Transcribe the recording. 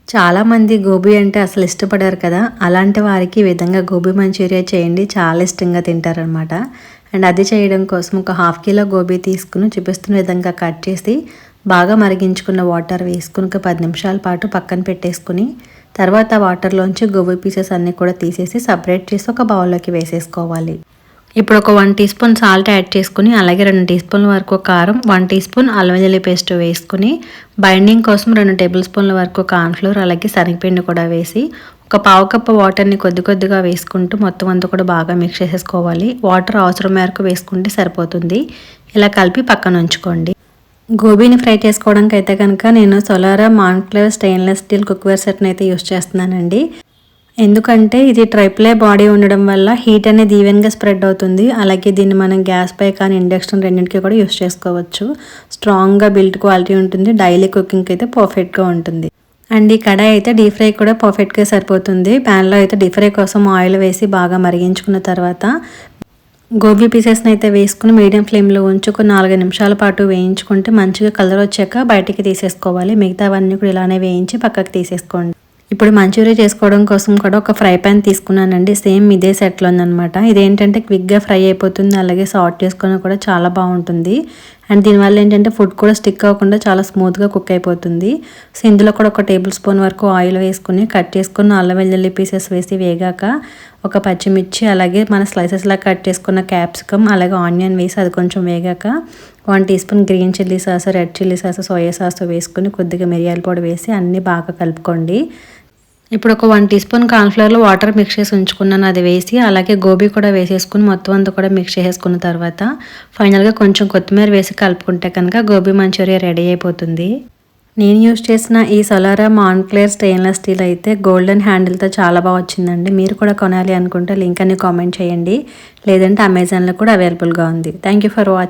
చాలామంది గోబీ అంటే అసలు ఇష్టపడారు కదా! అలాంటి వారికి ఈ విధంగా గోబీ మంచూరియా చేయండి. చాలా ఇష్టంగా తింటారనమాట. అండ్ అది చేయడం కోసం ఒక హాఫ్ కిలో గోబీ తీసుకుని చూపిస్తున్న విధంగా కట్ చేసి బాగా మరిగించుకున్న వాటర్ వేసుకుని ఒక 10 నిమిషాల పాటు పక్కన పెట్టేసుకుని తర్వాత వాటర్లోంచి గోబీ పీసెస్ అన్నీ కూడా తీసేసి సపరేట్ చేసి ఒక బౌల్లోకి వేసేసుకోవాలి. ఇప్పుడు ఒక 1 టీ స్పూన్ సాల్ట్ యాడ్ చేసుకుని అలాగే 2 టీ స్పూన్ల వరకు కారం, 1 టీ స్పూన్ అల్లం వెల్లుల్లి పేస్ట్ వేసుకుని బైండింగ్ కోసం 2 టేబుల్ స్పూన్ల వరకు కార్న్‌ఫ్లోర్ అలాగే శనగపిండి కూడా వేసి ఒక పావు కప్పు వాటర్ని కొద్ది కొద్దిగా వేసుకుంటూ మొత్తం అంతా కూడా బాగా మిక్స్ చేసేసుకోవాలి. వాటర్ అవసరం మేరకు వేసుకుంటే సరిపోతుంది. ఇలా కలిపి పక్కన ఉంచుకోండి. గోబీని ఫ్రై చేసుకోవడానికి అయితే కనుక నేను సోలారా మాంక్లేర్ స్టెయిన్లెస్ స్టీల్ కుక్వేర్ సెట్ని అయితే యూస్ చేస్తున్నానండి. ఎందుకంటే ఇది ట్రైప్లే బాడీ ఉండడం వల్ల హీట్ అనేది ఈవెన్గా స్ప్రెడ్ అవుతుంది. అలాగే దీన్ని మనం గ్యాస్ పై కానీ ఇండక్షన్ రెండింటికి కూడా యూస్ చేసుకోవచ్చు. స్ట్రాంగ్గా బిల్ట్ క్వాలిటీ ఉంటుంది. డైలీ కుకింగ్కి అయితే పర్ఫెక్ట్గా ఉంటుంది. అండ్ ఈ కడాయి అయితే డీప్ ఫ్రై కూడా పర్ఫెక్ట్గా సరిపోతుంది. ప్యాన్లో అయితే డీప్ ఫ్రై కోసం ఆయిల్ వేసి బాగా మరిగించుకున్న తర్వాత గోబీ పీసెస్ని అయితే వేసుకుని మీడియం ఫ్లేమ్లో ఉంచి ఒక 4 నిమిషాల పాటు వేయించుకుంటే మంచిగా కలర్ వచ్చాక బయటికి తీసేసుకోవాలి. మిగతావన్నీ కూడా ఇలానే వేయించి పక్కకు తీసేసుకోండి. ఇప్పుడు మంచూరియా చేసుకోవడం కోసం కూడా ఒక ఫ్రై ప్యాన్ తీసుకున్నానండి. సేమ్ ఇదే సెట్లో ఉందనమాట. ఇదేంటంటే క్విక్గా ఫ్రై అయిపోతుంది. అలాగే సాల్ట్ చేసుకుని కూడా చాలా బాగుంటుంది. అండ్ దీనివల్ల ఏంటంటే ఫుడ్ కూడా స్టిక్ అవ్వకుండా చాలా స్మూత్గా కుక్ అయిపోతుంది. సో ఇందులో కూడా ఒక టేబుల్ స్పూన్ వరకు ఆయిల్ వేసుకుని కట్ చేసుకున్న అల్లం వెల్లుల్లి పీసెస్ వేసి వేగాక ఒక పచ్చిమిర్చి అలాగే మన స్లైసెస్లా కట్ చేసుకున్న క్యాప్సికమ్ అలాగే ఆనియన్ వేసి అది కొంచెం వేగాక 1 teaspoon green chilli sauce, red chilli sauce, soya sauce వేసుకుని కొద్దిగా మిరియాల పొడి వేసి అన్నీ బాగా కలుపుకోండి. ఇప్పుడు ఒక 1 టీ స్పూన్ కార్న్‌ఫ్లోర్‌లో వాటర్ మిక్స్ చేసి ఉంచుకున్నాను. అది వేసి అలాగే గోబీ కూడా వేసేసుకుని మొత్తం అంతా కూడా మిక్స్ చేసేసుకున్న తర్వాత ఫైనల్గా కొంచెం కొత్తిమీర వేసి కలుపుకుంటే కనుక గోబీ మంచూరియా రెడీ అయిపోతుంది. నేను యూస్ చేసిన ఈ సోలారా మాంక్లేర్ స్టెయిన్లెస్ స్టీల్ అయితే గోల్డెన్ హ్యాండిల్తో చాలా బాగా వచ్చిందండి. మీరు కూడా కొనాలి అనుకుంటే లింక్ అని కామెంట్ చేయండి. లేదంటే అమెజాన్లో కూడా అవైలబుల్గా ఉంది. Thank you for watching.